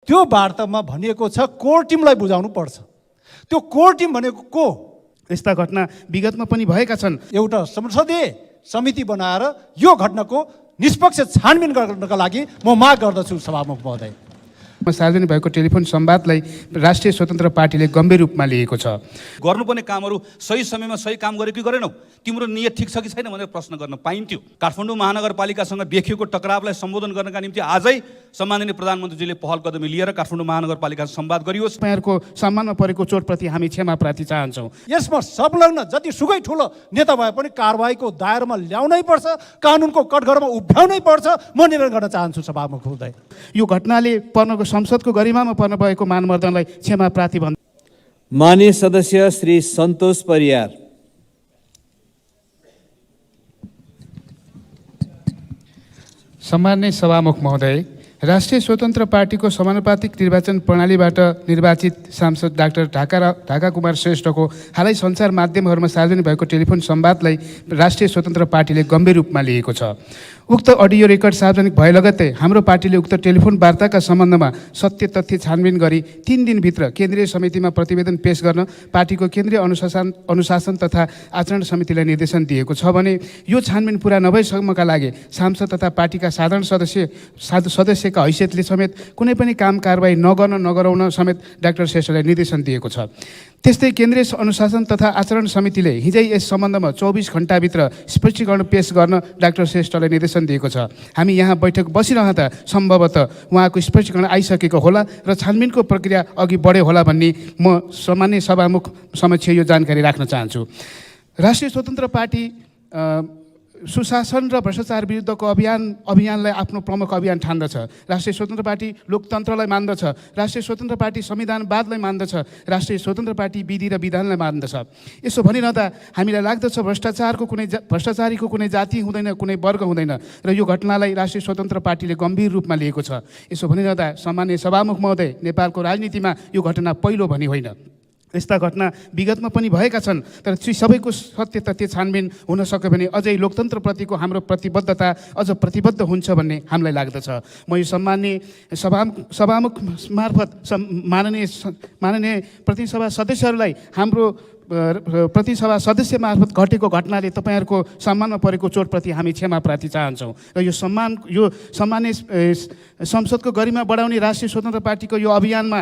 त्यो वार्तामा भनिएको छ कोर टिमलाई बुझाउनु पर्छ। त्यो कोर टिम भनेको को? यस्ता घटना विगतमा पनि भएका छन्। एउटा संसदीय समिति बनाएर यो घटनाको निष्पक्ष छानबिन गर्नका लागि म माग गर्दछु सभामुख महोदय। सार्वजनिक भएको टेलिफोन संवादलाई राष्ट्रिय स्वतन्त्र पार्टीले गम्भीर रूपमा लिएको छ। गर्नुपर्ने कामहरू सही समयमा सही काम गर्यो कि गरेनौ, तिम्रो नियत ठिक छ कि छैन भनेर प्रश्न गर्न पाइन्थ्यो। काठमाडौँ महानगरपालिकासँग देखिएको टकरावलाई सम्बोधन गर्नका निम्ति आजै सम्माननीय प्रधानमन्त्रीजीले पहल कदमी लिएर काठमाडौँ महानगरपालिकासँग संवाद गरियोस्। तपाईँहरूको सम्मानमा परेको चोटप्रति हामी क्षमा प्रार्थी चाहन्छौँ। यसमा संलग्न जतिसुकै ठुलो नेता भए पनि कारबाहीको दायरामा ल्याउनै पर्छ, कानुनको कठघरमा उभ्याउनै पर्छ। म निवेदन गर्न चाहन्छु सभामुख महोदय। यो घटनाले पर्नको संसदको गरिमामा पर्न भएको मानवर्धनलाई क्षमा प्रार्थी भन्दै माननीय सदस्य श्री सन्तोष परियार। सम्माननीय सभामुख महोदय, राष्ट्रिय स्वतन्त्र पार्टीको समानुपातिक निर्वाचन प्रणालीबाट निर्वाचित सांसद डाक्टर ढाका कुमार श्रेष्ठको हालै सञ्चार माध्यमहरूमा सार्वजनिक भएको टेलिफोन संवादलाई राष्ट्रिय स्वतन्त्र पार्टीले गम्भीर रूपमा लिएको छ। उक्त अडियो रेकर्ड सार्वजनिक भए लगत्तै हाम्रो पार्टीले उक्त टेलिफोन वार्ताका सम्बन्धमा सत्य तथ्य छानबिन गरी 3 दिनभित्र केन्द्रीय समितिमा प्रतिवेदन पेश गर्न पार्टीको केन्द्रीय अनुशासन तथा आचरण समितिलाई निर्देशन दिएको छ भने यो छानबिन पुरा नभएसम्मका लागि सांसद तथा पार्टीका साधारण सदस्यका हैसियतले समेत कुनै पनि काम कारबाही नगराउन समेत डाक्टर श्रेष्ठलाई निर्देशन दिएको छ। त्यस्तै केन्द्रीय अनुशासन तथा आचरण समितिले हिजै यस सम्बन्धमा 24 घण्टाभित्र स्पष्टीकरण पेश गर्न डाक्टर श्रेष्ठलाई निर्देशन दिएको छ। हामी यहाँ बैठक बसिरहँदा सम्भवतः उहाँको स्पष्टीकरण आइसकेको होला र छानबिनको प्रक्रिया अघि बढ्यो होला भन्ने म सामान्य सभामुख समक्ष यो जानकारी राख्न चाहन्छु। राष्ट्रिय स्वतन्त्र पार्टी सुशासन र भ्रष्टाचार विरुद्धको अभियानलाई आफ्नो प्रमुख अभियान ठान्दछ। राष्ट्रिय स्वतन्त्र पार्टी लोकतन्त्रलाई मान्दछ। राष्ट्रिय स्वतन्त्र पार्टी संविधानवादलाई मान्दछ। राष्ट्रिय स्वतन्त्र पार्टी विधि र विधानलाई मान्दछ। यसो भनिरहँदा हामीलाई लाग्दछ भ्रष्टाचारीको कुनै जाति हुँदैन, कुनै वर्ग हुँदैन र यो घटनालाई राष्ट्रिय स्वतन्त्र पार्टीले गम्भीर रूपमा लिएको छ। यसो भनिरहँदा सामान्य सभामुख महोदय, नेपालको राजनीतिमा यो घटना पहिलो भनी होइन। यस्ता घटना विगतमा पनि भएका छन्, तर सबैको सत्य तथ्य छानबिन हुन सक्यो भने अझै लोकतन्त्रप्रतिको हाम्रो प्रतिबद्धता अझ प्रतिबद्ध हुन्छ भन्ने हामीलाई लाग्दछ। म यो सम्माननीय सभामुख मार्फत माननीय प्रतिनिधिसभा सदस्यहरूलाई हाम्रो प्रतिनिधिसभा सदस्य मार्फत घटेको घटनाले तपाईँहरूको सम्मानमा परेको चोटप्रति हामी क्षमा प्रार्थी चाहन्छौँ र यो सम्माननीय संसदको गरिमा बढाउने राष्ट्रिय स्वतन्त्र पार्टीको यो अभियानमा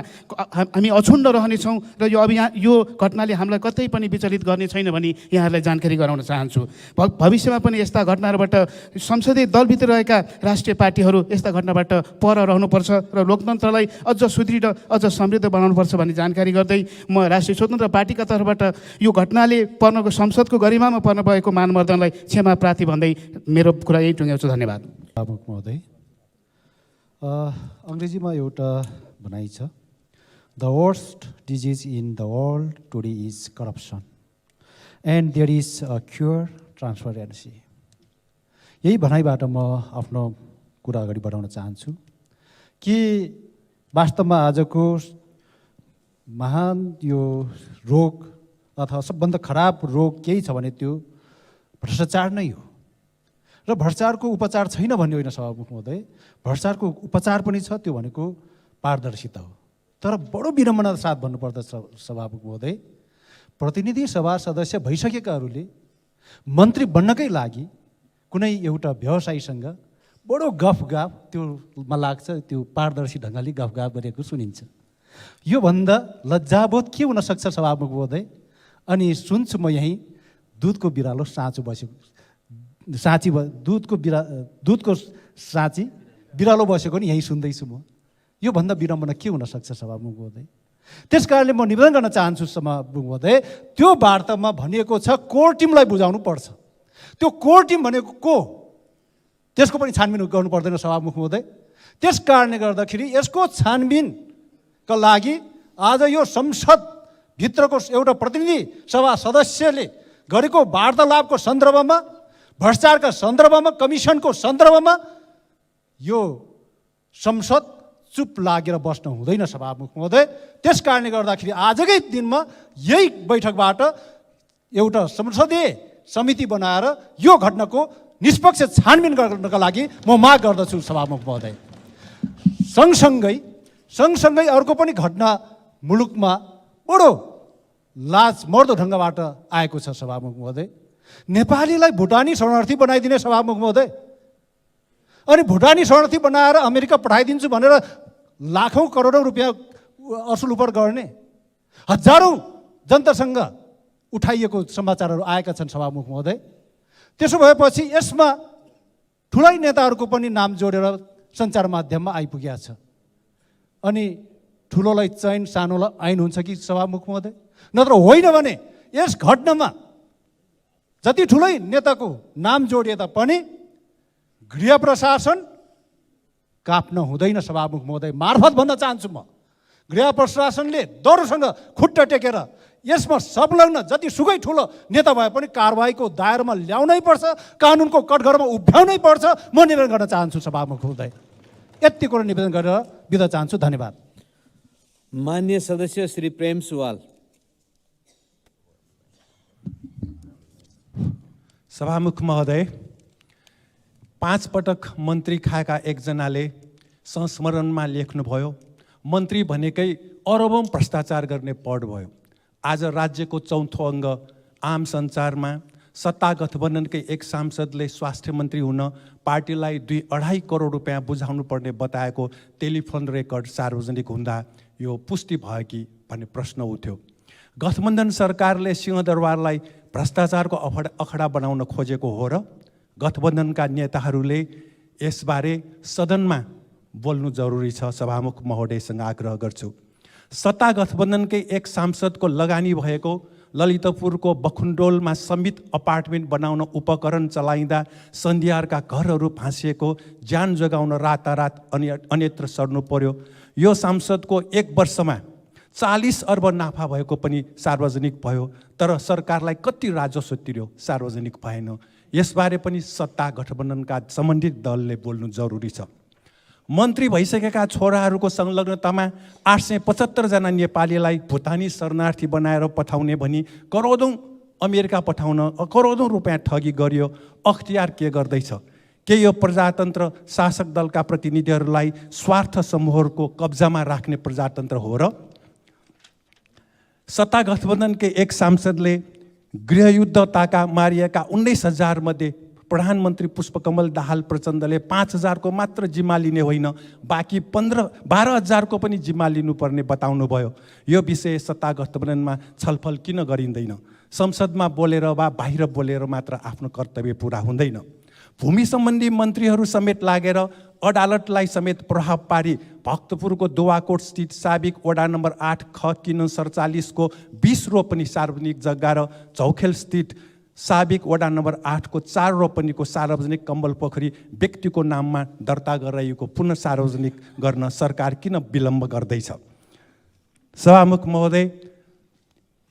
हामी अछुण्ड रहनेछौँ र यो घटनाले हामीलाई कतै पनि विचलित गर्ने छैन भनी यहाँहरूलाई जानकारी गराउन चाहन्छु। भविष्यमा पनि यस्ता घटनाहरूबाट संसदीय दलभित्र रहेका राष्ट्रिय पार्टीहरू यस्ता घटनाबाट पर रहनुपर्छ र लोकतन्त्रलाई अझ सुदृढ अझ समृद्ध बनाउनुपर्छ भन्ने जानकारी गर्दै म राष्ट्रिय स्वतन्त्र पार्टीका तर्फबाट यो घटनाले पर्नको संसदको गरिमामा पर्न भएको मानवर्धनलाई क्षमा प्रार्थी भन्दै मेरो कुरा यही टुङ्ग्याउँछु। धन्यवाद। सभामुख महोदय, अङ्ग्रेजीमा एउटा भनाइ छ, The worst disease in the world today is corruption and there is a cure, transparency. यही भनाइबाट म आफ्नो कुरा अगाडि बढाउन चाहन्छु कि वास्तवमा आजको महान यो रोग अथवा सबभन्दा खराब रोग केही छ भने त्यो भ्रष्टाचार नै हो र भ्रष्टाचारको उपचार छैन भन्ने होइन सभामुख महोदय। भ्रष्टाचारको उपचार पनि छ, त्यो भनेको पारदर्शिता हो। तर बडो विडम्बनाका साथ भन्नुपर्दछ सभामुख महोदय, प्रतिनिधि सभा सदस्य भइसकेकाहरूले मन्त्री बन्नकै लागि कुनै एउटा व्यवसायीसँग बडो गफगाफ, त्योमा लाग्छ त्यो पारदर्शी ढङ्गले गफगाफ गरेको सुनिन्छ। योभन्दा लज्जाबोध के हुन सक्छ सभामुख महोदय? अनि सुन्छु म यहीँ दुधको बिरालो दुधको साँची बिरालो बसेको नि यहीँ सुन्दैछु म। योभन्दा विडम्बना के हुन सक्छ सभामुख महोदय? त्यसकारणले म निवेदन गर्न चाहन्छु सभामुख महोदय, त्यो वार्तामा भनिएको छ कोर टिमलाई बुझाउनु पर्छ। त्यो कोर टिम भनेको को? त्यसको पनि छानबिन गर्नु पर्दैन सभामुख महोदय। त्यस कारणले गर्दाखेरि यसको छानबिनका लागि आज यो संसदभित्रको एउटा प्रतिनिधि सभा सदस्यले गरेको वार्तालापको सन्दर्भमा, भ्रष्टाचारका सन्दर्भमा, कमिसनको सन्दर्भमा यो संसद चुप लागेर बस्न हुँदैन सभामुख महोदय। त्यस कारणले गर्दाखेरि आजकै दिनमा यही बैठकबाट एउटा संसदीय समिति बनाएर यो घटनाको निष्पक्ष छानबिन गर्नका लागि म माग गर्दछु सभामुख महोदय। सँगसँगै सँगसँगै अर्को पनि घटना मुलुकमा बडो लाज मर्दो ढङ्गबाट आएको छ सभामुख महोदय। नेपालीलाई भुटानी शरणार्थी बनाइदिने सभामुख महोदय, अनि भुटानी शरणार्थी बनाएर अमेरिका पठाइदिन्छु भनेर लाखौँ करोडौँ रुपियाँ असुल उपर गर्ने हजारौँ जनतासँग उठाइएको समाचारहरू आएका छन् सभामुख महोदय। त्यसो भएपछि यसमा ठुलै नेताहरूको पनि नाम जोडेर सञ्चार माध्यममा आइपुगेको छ। अनि ठुलोलाई चैन सानोलाई ऐन हुन्छ कि सभामुख महोदय? नत्र होइन भने यस घटनामा जति ठुलै नेताको नाम जोडिए तापनि गृह प्रशासन काप्न हुँदैन सभामुख महोदय। मार्फत भन्न चाहन्छु म, गृह प्रशासनले दरोसँग खुट्टा टेकेर यसमा संलग्न जति सुकै ठुलो नेता भए पनि कारबाहीको दायरामा ल्याउनै पर्छ, कानुनको कठघरमा उभ्याउनै पर्छ। म निवेदन गर्न चाहन्छु सभामुख महोदय। यति कुरा निवेदन गरेर बिदा चाहन्छु। धन्यवाद। मान्य सदस्य श्री प्रेम सुवाल। सभामुख महोदय, 5 पटक मन्त्री खाएका एकजनाले संस्मरणमा लेख्नुभयो, मन्त्री भनेकै अरबौँ भ्रष्टाचार गर्ने पद भयो। आज राज्यको चौथो अङ्ग आम सञ्चारमा सत्ता गठबन्धनकै एक सांसदले स्वास्थ्य मन्त्री हुन पार्टीलाई 2-2.5 करोड रुपियाँ बुझाउनु पर्ने बताएको टेलिफोन रेकर्ड सार्वजनिक हुँदा यो पुष्टि भयो कि भन्ने प्रश्न उठ्यो। गठबन्धन सरकारले सिंहदरबारलाई भ्रष्टाचारको अखडा बनाउन खोजेको हो र? गठबन्धनका नेताहरूले यसबारे सदनमा बोल्नु जरुरी छ। सभामुख महोदयसँग आग्रह गर्छु। सत्ता गठबन्धनकै एक सांसदको लगानी भएको ललितपुरको बखुन्डोलमा समित अपार्टमेन्ट बनाउन उपकरण चलाइँदा सन्धियारका घरहरू भाँसिएको, ज्यान जोगाउन रातारात अन्यत्र सर्नु पर्यो। यो सांसदको 1 वर्षमा 40 अर्ब नाफा भएको पनि सार्वजनिक भयो, तर सरकारलाई कति राजस्व तिर्यो सार्वजनिक भएन। यसबारे पनि सत्ता गठबन्धनका सम्बन्धित दलले बोल्नु जरुरी छ। मन्त्री भइसकेका छोराहरूको संलग्नतामा 875 जना नेपालीलाई भुटानी शरणार्थी बनाएर पठाउने भनी करोडौँ अमेरिका पठाउन करोडौँ रुपियाँ ठगी गरियो। अख्तियार के गर्दैछ? के यो प्रजातन्त्र शासक दलका प्रतिनिधिहरूलाई स्वार्थ समूहहरूको कब्जामा राख्ने प्रजातन्त्र हो र? सत्ता गठबन्धनकै एक सांसदले गृहयुद्ध ताका मारिएका 19,000 मध्ये प्रधानमन्त्री पुष्पकमल दाहाल प्रचण्डले 5,000 को मात्र जिम्मा लिने होइन, बाँकी 12,000 को पनि जिम्मा लिनुपर्ने बताउनु भयो। यो विषय सत्ता गठबन्धनमा छलफल किन गरिँदैन? संसदमा बोलेर वा बाहिर बोलेर मात्र आफ्नो कर्तव्य पुरा हुँदैन। भूमि सम्बन्धी मन्त्रीहरू समेत लागेर अदालतलाई समेत प्रभाव पारी भक्तपुरको दुवाकोट स्थित साबिक वडा नम्बर 8 ख किन 47 को 20 रोपनी सार्वजनिक जग्गा र झौखेल स्थित साबिक वडा नम्बर 8 को 4 रोपनीको सार्वजनिक कम्बल पोखरी व्यक्तिको नाममा दर्ता गराइएको पुनः सार्वजनिक गर्न सरकार किन विलम्ब गर्दैछ? सभामुख महोदय,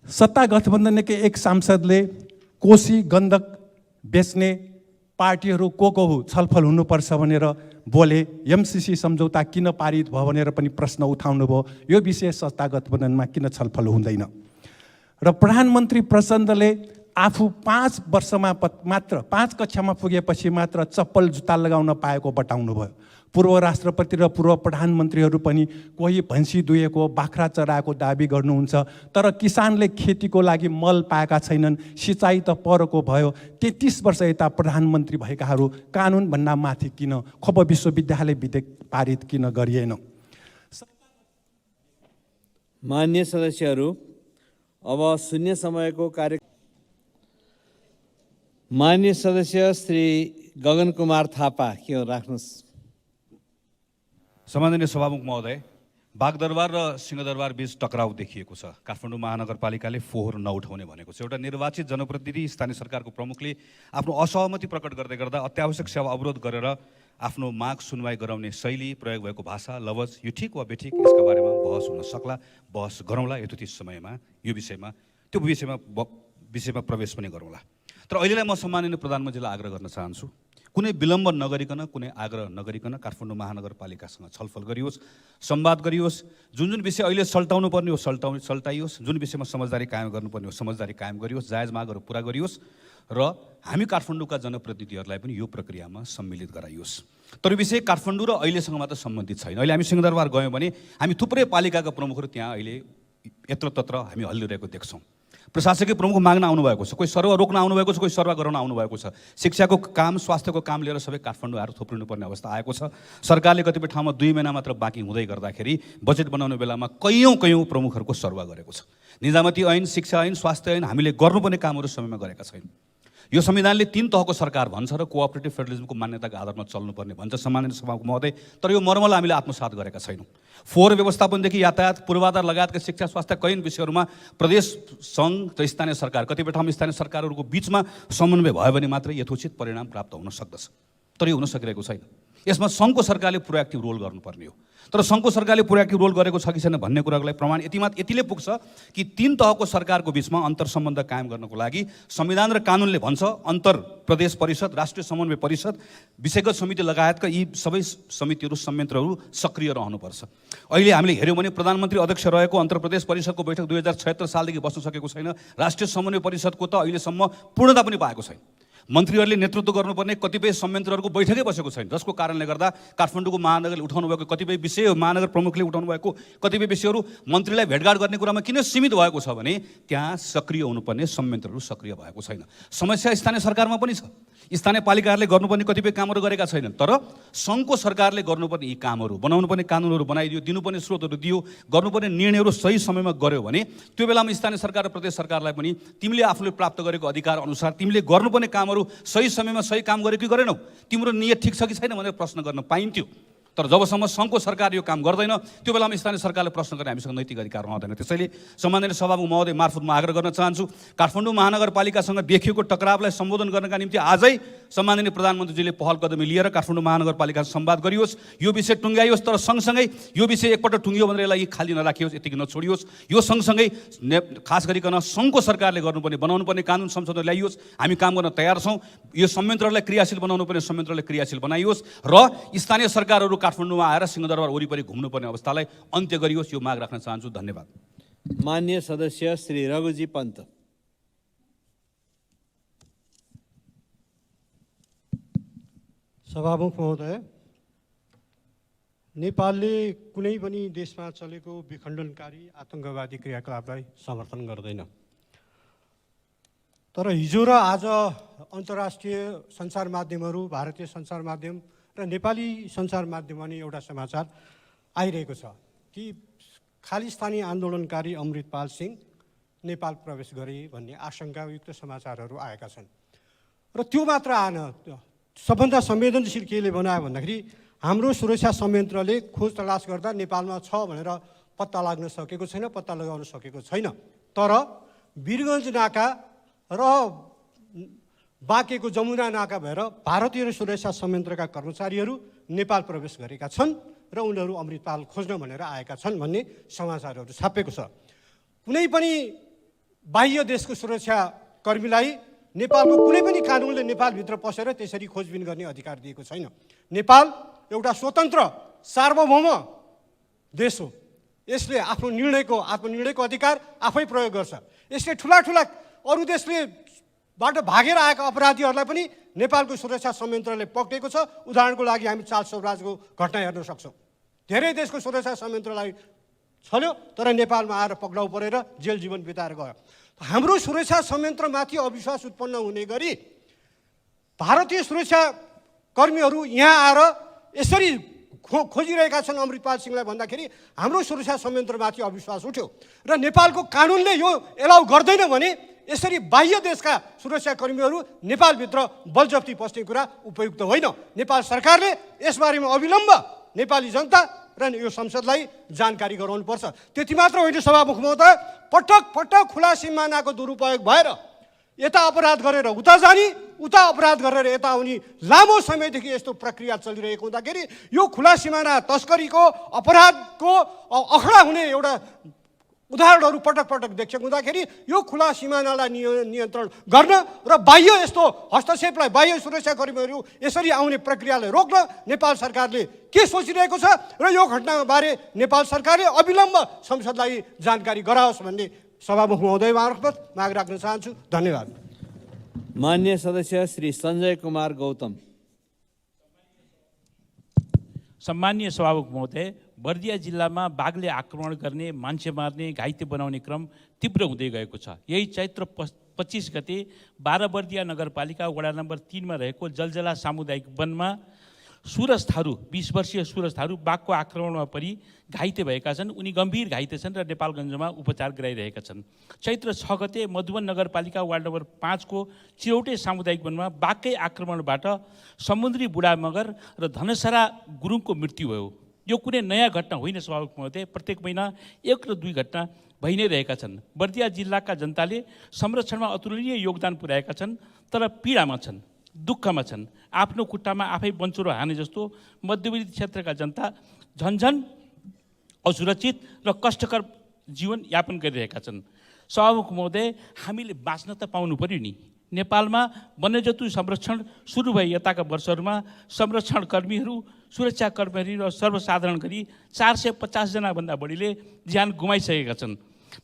सत्ता गठबन्धनकै एक सांसदले कोशी गण्डक बेच्ने पार्टीहरू को हो छलफल हुनुपर्छ भनेर बोले। एमसीसी सम्झौता किन पारित भयो भनेर पनि प्रश्न उठाउनु भयो। यो विषय सत्ता गठबन्धनमा किन छलफल हुँदैन? र प्रधानमन्त्री प्रचण्डले आफू 5 वर्षमा मात्र 5 कक्षामा पुगेपछि मात्र चप्पल जुत्ता लगाउन पाएको बताउनु भयो। पूर्व राष्ट्रपति र पूर्व प्रधानमन्त्रीहरू पनि कोही भैँसी दुहेको, बाख्रा चराएको दाबी गर्नुहुन्छ, तर किसानले खेतीको लागि मल पाएका छैनन्। सिँचाइ त परको भयो। 33 वर्ष यता प्रधानमन्त्री भएकाहरू कानुनभन्दा माथि किन? खोप विश्वविद्यालय विधेयक पारित किन गरिएन? मान्य सदस्यहरू, अब शून्य समयको कार्य। मान्य सदस्य श्री गगन कुमार थापा, के हो राख्नुहोस्। सम्माननीय सभामुख महोदय, बागदरबार र सिंहदरबार बीच टकराउ देखिएको छ। काठमाडौँ महानगरपालिकाले फोहोर नउठाउने भनेको छ। एउटा निर्वाचित जनप्रतिनिधि स्थानीय सरकारको प्रमुखले आफ्नो असहमति प्रकट गर्दै गर्दा अत्यावश्यक सेवा अवरोध गरेर आफ्नो माग सुनवाई गराउने शैली, प्रयोग भएको भाषा, लवज, यो ठिक वा बेठिक, यसका बारेमा बहस हुन सक्ला। बहस गरौँला यथोचित समयमा। यो विषयमा प्रवेश पनि गरौँला। तर अहिलेलाई म सम्माननीय प्रधानमन्त्रीलाई आग्रह गर्न चाहन्छु, कुनै विलम्ब नगरिकन, कुनै आग्रह नगरिकन काठमाडौँ महानगरपालिकासँग छलफल गरियोस्, संवाद गरियोस्। जुन जुन विषय अहिले सल्टाउनु पर्ने हो सल्टाइयोस्, जुन विषयमा समझदारी कायम गर्नुपर्ने हो समझदारी कायम गरियोस्, जायज मागहरू पुरा गरियोस् र हामी काठमाडौँका जनप्रतिनिधिहरूलाई पनि यो प्रक्रियामा सम्मिलित गराइयोस्। तर विषय काठमाडौँ र अहिलेसँग मात्र सम्बन्धित छैन। अहिले हामी सिंहदरबार गयौँ भने हामी थुप्रै पालिकाका प्रमुखहरू त्यहाँ अहिले यत्रतत्र हामी हल्लिरहेको देख्छौँ। प्रशासकीय प्रमुख माग्न आउनुभएको छ, कोही सरुवा रोक्न आउनुभएको छ, कोही सरुवा गराउन आउनुभएको छ। शिक्षाको काम, स्वास्थ्यको काम लिएर सबै काठमाडौँ आएर थोप्रिनुपर्ने अवस्था आएको छ। सरकारले कतिपय ठाउँमा 2 महिना मात्र बाँकी हुँदै गर्दाखेरि बजेट बनाउने बेलामा कैयौँ प्रमुखहरूको सरुवा गरेको छ। निजामती ऐन, शिक्षा ऐन, स्वास्थ्य ऐन हामीले गर्नुपर्ने कामहरू समयमा गरेका छैनौँ। यो संविधानले 3 तहको सरकार भन्छ र कोअपरेटिभ फेडरलिजमको मान्यताको आधारमा चल्नुपर्ने भन्छ सम्माननीय सभामुख महोदय। तर यो मर्मल हामीले आत्मसात गरेका छैनौँ। फोहोर व्यवस्थापनदेखि यातायात, पूर्वाधार लगायतका शिक्षा, स्वास्थ्य कैयन विषयहरूमा प्रदेश, सङ्घ र स्थानीय सरकार, कतिपय ठाउँमा स्थानीय सरकारहरूको बिचमा समन्वय भयो भने मात्रै यथोचित परिणाम प्राप्त हुन सक्दछ। तर यो हुन सकिरहेको छैन। यसमा सङ्घको सरकारले प्रोएक्टिभ रोल गर्नुपर्ने हो। तर सङ्घको सरकारले प्रोएक्टिभ रोल गरेको छ कि छैन भन्ने कुरालाई प्रमाण यतिले पुग्छ कि 3 तहको सरकारको बिचमा अन्तर सम्बन्ध कायम गर्नको लागि संविधान र कानुनले भन्छ अन्तर प्रदेश परिषद, राष्ट्रिय समन्वय परिषद, विषयगत समिति लगायतका यी सबै समितिहरू, संयन्त्रहरू सक्रिय रहनुपर्छ। अहिले हामीले हेऱ्यौँ भने प्रधानमन्त्री अध्यक्ष रहेको अन्तर प्रदेश परिषदको बैठक 2076 सालदेखि बस्न सकेको छैन। राष्ट्रिय समन्वय परिषदको त अहिलेसम्म पूर्णता पनि पाएको छैन। मन्त्रीहरूले नेतृत्व गर्नुपर्ने कतिपय संयन्त्रहरूको बैठकै बसेको छैन, जसको कारणले गर्दा काठमाडौँको महानगरले उठाउनु भएको कतिपय विषय, महानगर प्रमुखले उठाउनु भएको कतिपय विषयहरू मन्त्रीलाई भेटघाट गर्ने कुरामा किन सीमित भएको छ भने त्यहाँ सक्रिय हुनुपर्ने संयन्त्रहरू सक्रिय भएको छैन। समस्या स्थानीय सरकारमा पनि छ। स्थानीय पालिकाहरूले गर्नुपर्ने कतिपय कामहरू गरेका छैनन्। तर सङ्घको सरकारले गर्नुपर्ने यी कामहरू, बनाउनुपर्ने कानुनहरू बनाइदियो, दिनुपर्ने स्रोतहरू दियो, गर्नुपर्ने निर्णयहरू सही समयमा गर्यो भने त्यो बेलामा स्थानीय सरकार र प्रदेश सरकारलाई पनि तिमीले आफूले प्राप्त गरेको अधिकार अनुसार तिमीले गर्नुपर्ने कामहरू सही समयमा सही काम गर्यो कि गरेनौ, तिम्रो नियत ठिक छ कि छैन भनेर प्रश्न गर्न पाइन्थ्यो। तर जबसम्म सङ्घको सरकार यो काम गर्दैन त्यो बेलामा स्थानीय सरकारले प्रश्न गर्ने हामीसँग नैतिक अधिकार रहँदैन। त्यसैले सम्माननीय सभामुख महोदय मार्फत म आग्रह गर्न चाहन्छु, काठमाडौँ महानगरपालिकासँग देखिएको टकरावलाई सम्बोधन गर्नका निम्ति आजै सम्माननीय प्रधानमन्त्रीजीले पहल कदमी लिएर काठमाडौँ महानगरपालिकासँग संवाद गरियोस्, यो विषय टुङ्ग्याइयोस्। तर सँगसँगै यो विषय एकपल्ट टुङ्गियो भनेर यसलाई खाली नराखियोस्, यतिकै नछोडियोस्। यो सँगसँगै खास गरिकन सङ्घको सरकारले गर्नुपर्ने, बनाउनुपर्ने कानुन संशोधन ल्याइयोस्। हामी काम गर्न तयार छौँ। यो संयन्त्रलाई क्रियाशील बनाउनुपर्ने संयन्त्रलाई क्रियाशील बनाइयोस् र स्थानीय सरकारहरू काठमाडौँमा आएर सिंहदरबार वरिपरि घुम्नुपर्ने अवस्थालाई अन्त्य गरियोस्। यो माग राख्न चाहन्छु। धन्यवाद। मान्य सदस्य श्री रघुजी पन्त। सभामुख महोदय, नेपालले कुनै पनि देशमा चलेको विखण्डनकारी आतङ्कवादी क्रियाकलापलाई समर्थन गर्दैन। तर हिजो र आज अन्तर्राष्ट्रिय सञ्चार माध्यमहरू, भारतीय सञ्चार माध्यम र नेपाली सञ्चार माध्यममा नि एउटा समाचार आइरहेको छ कि खालिस्तानी आन्दोलनकारी अमृतपाल सिंह नेपाल प्रवेश गरे भन्ने आशंकायुक्त समाचारहरू आएका छन्। र त्यो मात्र आएन, सबभन्दा संवेदनशील केले बनायो भन्दाखेरि हाम्रो सुरक्षा संयन्त्रले खोज तलास गर्दा नेपालमा छ भनेर पत्ता लाग्न सकेको छैन, पत्ता लगाउन सकेको छैन। तर वीरगञ्ज नाका र बाँकेको जमुना नाका भएर भारतीय सुरक्षा संयन्त्रका कर्मचारीहरू नेपाल प्रवेश गरेका छन् र उनीहरू अमृतपाल खोज्न भनेर आएका छन् भन्ने समाचारहरू छापेको छ। कुनै पनि बाह्य देशको सुरक्षा कर्मीलाई नेपालको कुनै पनि कानुनले नेपालभित्र पसेर त्यसरी खोजबिन गर्ने अधिकार दिएको छैन। नेपाल एउटा स्वतन्त्र सार्वभौम देश हो। यसले आफ्नो आत्मनिर्णयको अधिकार आफै प्रयोग गर्छ। यसले ठुला अरू देशले बाट भागेर आएका अपराधीहरूलाई पनि नेपालको सुरक्षा संयन्त्रले पक्रेको छ। उदाहरणको लागि हामी चार्ल्स स्वराजको घटना हेर्न सक्छौँ। धेरै देशको सुरक्षा संयन्त्रलाई छल्यो तर नेपालमा आएर पक्राउ परेर जेल जीवन बिताएर गयो। हाम्रो सुरक्षा संयन्त्रमाथि अविश्वास उत्पन्न हुने गरी भारतीय सुरक्षा कर्मीहरू यहाँ आएर यसरी खोजिरहेका छन् अमृतपाल सिंहलाई भन्दाखेरि हाम्रो सुरक्षा संयन्त्रमाथि अविश्वास उठ्यो र नेपालको कानुनले यो एलाउ गर्दैन भने यसरी बाह्य देशका सुरक्षा कर्मीहरू नेपालभित्र बलजफ्ती पस्ने कुरा उपयुक्त होइन। नेपाल सरकारले यसबारेमा अविलम्ब नेपाली जनता र यो संसदलाई जानकारी गराउनुपर्छ। त्यति मात्र होइन सभामुख महोदय, पटक खुला सिमानाको दुरुपयोग भएर यता अपराध गरेर उता जाने, उता अपराध गरेर यता आउने लामो समयदेखि यस्तो प्रक्रिया चलिरहेको हुँदाखेरि यो खुला सिमाना तस्करीको अपराधको अखडा हुने एउटा उदाहरणहरू पटक पटक देख्छौँ। हुँदाखेरि यो खुला सिमानालाई नियन्त्रण गर्न र बाह्य यस्तो हस्तक्षेपलाई बाह्य सुरक्षाकर्मीहरू यसरी आउने प्रक्रियालाई रोक्न नेपाल सरकारले के सोचिरहेको छ र यो घटनाबारे नेपाल सरकारले अविलम्ब संसदलाई जानकारी गराओस् भन्ने सभामुख महोदय मार्फत माग राख्न चाहन्छु। धन्यवाद। मान्य सदस्य श्री सञ्जय कुमार गौतम। सम्मानीय सभामुख महोदय, बर्दिया जिल्लामा बाघले आक्रमण गर्ने, मान्छे मार्ने, घाइते बनाउने क्रम तीव्र हुँदै गएको छ। यही चैत्र 25 गते 12 बर्दिया नगरपालिका वडा नम्बर 3 मा रहेको जलजला सामुदायिक वनमा सुरज थारू 20 वर्षीय सुरज थारू बाघको आक्रमणमा परि घाइते भएका छन्। उनी गम्भीर घाइते छन् र नेपालगञ्जमा उपचार गराइरहेका छन्। चैत्र 6 गते मधुवन नगरपालिका वार्ड नम्बर 5 को चिरौटे सामुदायिक वनमा बाघकै आक्रमणबाट समुद्री बुढा मगर र धनसरा गुरुङको मृत्यु भयो। यो कुनै नयाँ घटना होइन सभामुख महोदय, प्रत्येक महिना 1 र 2 घटना भइ नै रहेका छन्। बर्दिया जिल्लाका जनताले संरक्षणमा अतुलनीय योगदान पुर्याएका छन्, तर पीडामा छन्, दुःखमा छन्। आफ्नो खुट्टामा आफै बन्चुरो हाने जस्तो मध्यवर्ती क्षेत्रका जनता झन्झन असुरक्षित र कष्टकर जीवन यापन गरिरहेका छन्। सभामुख महोदय, हामीले बाँच्न त पाउनु पर्यो नि। नेपालमा वन्यजन्तु संरक्षण सुरु भए यताका वर्षहरूमा संरक्षणकर्मीहरू, सुरक्षाकर्मीहरू र सर्वसाधारण गरी 450 जनाभन्दा बढीले ज्यान गुमाइसकेका छन्।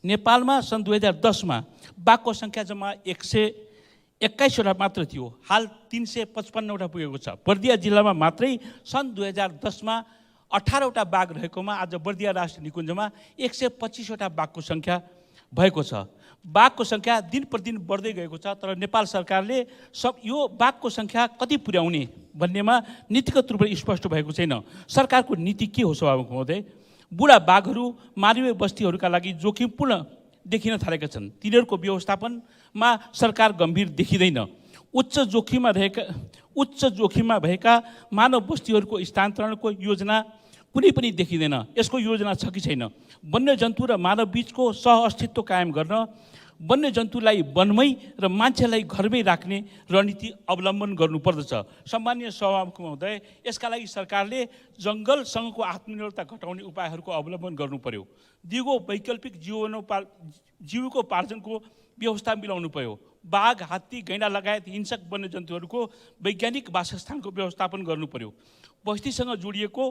नेपालमा सन् 2010 मा बाघको सङ्ख्या जम्मा 121 वटा मात्र थियो, हाल 355 वटा पुगेको छ। बर्दिया जिल्लामा मात्रै सन् 2010 मा 18 वटा बाघ रहेकोमा आज बर्दिया राष्ट्रिय निकुञ्जमा 125 वटा बाघको सङ्ख्या भएको छ। बाघको सङ्ख्या दिन प्रतिदिन बढ्दै गएको छ, तर नेपाल सरकारले यो बाघको सङ्ख्या कति पुर्याउने भन्नेमा नीतिगत रूपले स्पष्ट भएको छैन। सरकारको नीति के हो सभामुख महोदय? बुढा बाघहरू मारिवे बस्तीहरूका लागि जोखिमपूर्ण देखिन थालेका छन्। तिनीहरूको व्यवस्थापनमा सरकार गम्भीर देखिँदैन। उच्च जोखिममा भएका मानव बस्तीहरूको स्थानान्तरणको योजना कुनै पनि देखिँदैन। यसको योजना छ कि छैन? वन्यजन्तु र मानव बीचको सहअस्तित्व कायम गर्न वन्यजन्तुलाई वनमै र मान्छेलाई घरमै राख्ने रणनीति अवलम्बन गर्नुपर्दछ। सम्मानीय सभामुख महोदय, यसका लागि सरकारले जङ्गलसँगको आत्मनिर्भरता घटाउने उपायहरूको अवलम्बन गर्नु पर्यो। दिगो वैकल्पिक जीविकोपार्जनको व्यवस्था मिलाउनु पर्यो। बाघ, हात्ती, गैंडा लगायत हिंसक वन्यजन्तुहरूको वैज्ञानिक वासस्थानको व्यवस्थापन गर्नु पर्यो। बस्तीसँग जोडिएको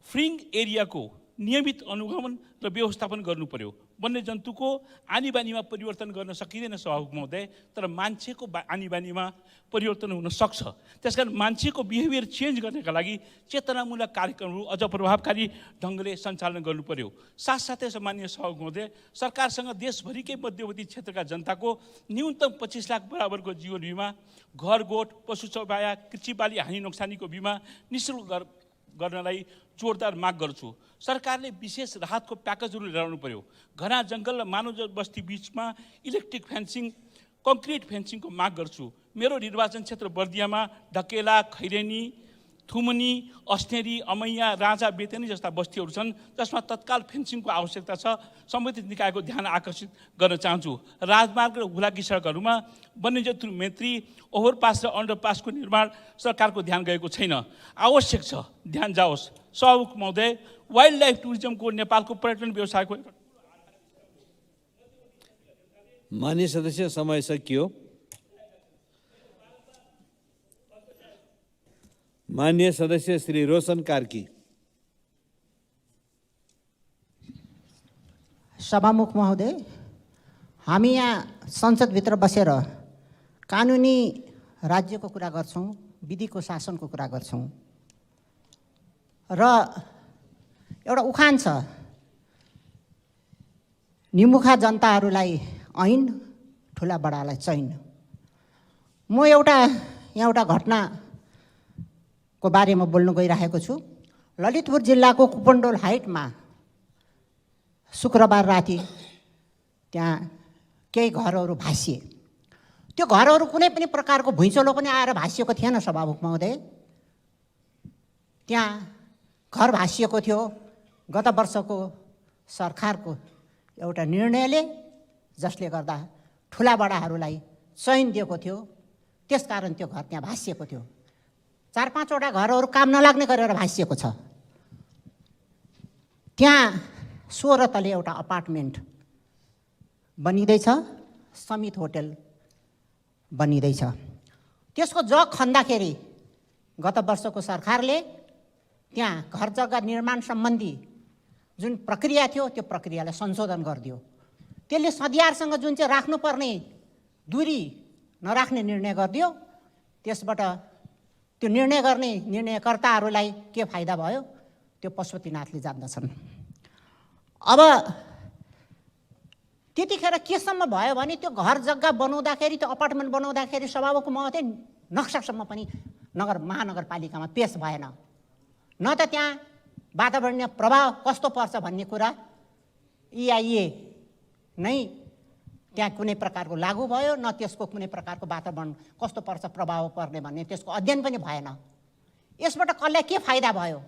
फ्रिङ एरियाको नियमित अनुगमन र व्यवस्थापन गर्नु पर्यो। वन्यजन्तुको आनीबानीमा परिवर्तन गर्न सकिँदैन सभामुख महोदय, तर मान्छेको आनीबानीमा परिवर्तन हुन सक्छ। त्यसकारण मान्छेको बिहेभियर चेन्ज गर्नका लागि चेतनामूलक कार्यक्रमहरू अझ प्रभावकारी ढङ्गले सञ्चालन गर्नु पर्यो। साथसाथै सम्मानीय सभामुख महोदय, सरकारसँग देशभरिकै मध्यवर्ती क्षेत्रका जनताको न्यूनतम 25 लाख बराबरको जीवन बिमा, घर गोठ, पशु चौपाया, कृषि बाली हानि नोक्सानीको बिमा निःशुल्क गर्नलाई जोरदार माग गर्छु। सरकारले विशेष राहतको प्याकेजहरू ल्याउनु पर्यो। घना जङ्गल र मानव बस्ती बिचमा इलेक्ट्रिक फेन्सिङ, कङ्क्रिट फेन्सिङको माग गर्छु। मेरो निर्वाचन क्षेत्र बर्दियामा ढकेला, खैरेनी, थुमनी, अस्नेरी, अमैया, राजा, बेतेनी जस्ता बस्तीहरू छन् जसमा तत्काल फेन्सिङको आवश्यकता छ। सम्बन्धित निकायको ध्यान आकर्षित गर्न चाहन्छु। राजमार्ग र हुलाकी सडकहरूमा वन्यजन्तु मैत्री, ओभरपास र अन्डरपासको निर्माण सरकारको ध्यान गएको छैन। आवश्यक छ, ध्यान जाओस्। सभामुख महोदय, वाइल्ड लाइफ टुरिज्मको नेपालको पर्यटन व्यवसायको मान्य सदस्य, समय सकियो। मान्य सदस्य श्री रोशन कार्की। सभामुख महोदय, हामी यहाँ संसदभित्र बसेर कानुनी राज्यको कुरा गर्छौँ, विधिको शासनको कुरा गर्छौँ र एउटा उखान छ, निमुखा जनताहरूलाई ऐन, ठुला बडालाई चैन। म यहाँ एउटा घटनाको बारेमा बोल्न गइरहेको छु। ललितपुर जिल्लाको कुपन्डोल हाइटमा शुक्रबार राति त्यहाँ केही घरहरू भासिए। त्यो घरहरू कुनै पनि प्रकारको भुइँचलो पनि आएर भासिएको थिएन सभामुख महोदय। त्यहाँ घर भासिएको थियो गत वर्षको सरकारको एउटा निर्णयले, जसले गर्दा ठुला बडाहरूलाई चयन दिएको थियो। त्यसकारण त्यो घर त्यहाँ भासिएको थियो। 4-5 वटा घरहरू काम नलाग्ने गरेर भासिएको छ। त्यहाँ 16 तले एउटा अपार्टमेन्ट बनिँदैछ, समित होटल बनिँदैछ। त्यसको जग खन्दाखेरि गत वर्षको सरकारले त्यहाँ घर जग्गा निर्माण सम्बन्धी जुन प्रक्रिया थियो त्यो प्रक्रियालाई संशोधन गरिदियो। त्यसले सदियारसँग जुन चाहिँ राख्नुपर्ने दूरी नराख्ने निर्णय गरिदियो। त्यसबाट त्यो निर्णय गर्ने निर्णयकर्ताहरूलाई के फाइदा भयो त्यो पशुपतिनाथले जान्दछन्। अब त्यतिखेर केसम्म भयो भने त्यो घर जग्गा बनाउँदाखेरि, त्यो अपार्टमेन्ट बनाउँदाखेरि सभामुख महोदय नक्सासम्म पनि महानगरपालिकामा पेश भएन। न त त्यहाँ वातावरणीय प्रभाव कस्तो पर्छ भन्ने कुरा EIA नै त्यहाँ कुनै प्रकारको लागू भयो, न त्यसको कुनै प्रकारको वातावरण कस्तो पर्छ प्रभाव पर्ने भन्ने त्यसको अध्ययन पनि भएन। यसबाट कसलाई के फाइदा भयो?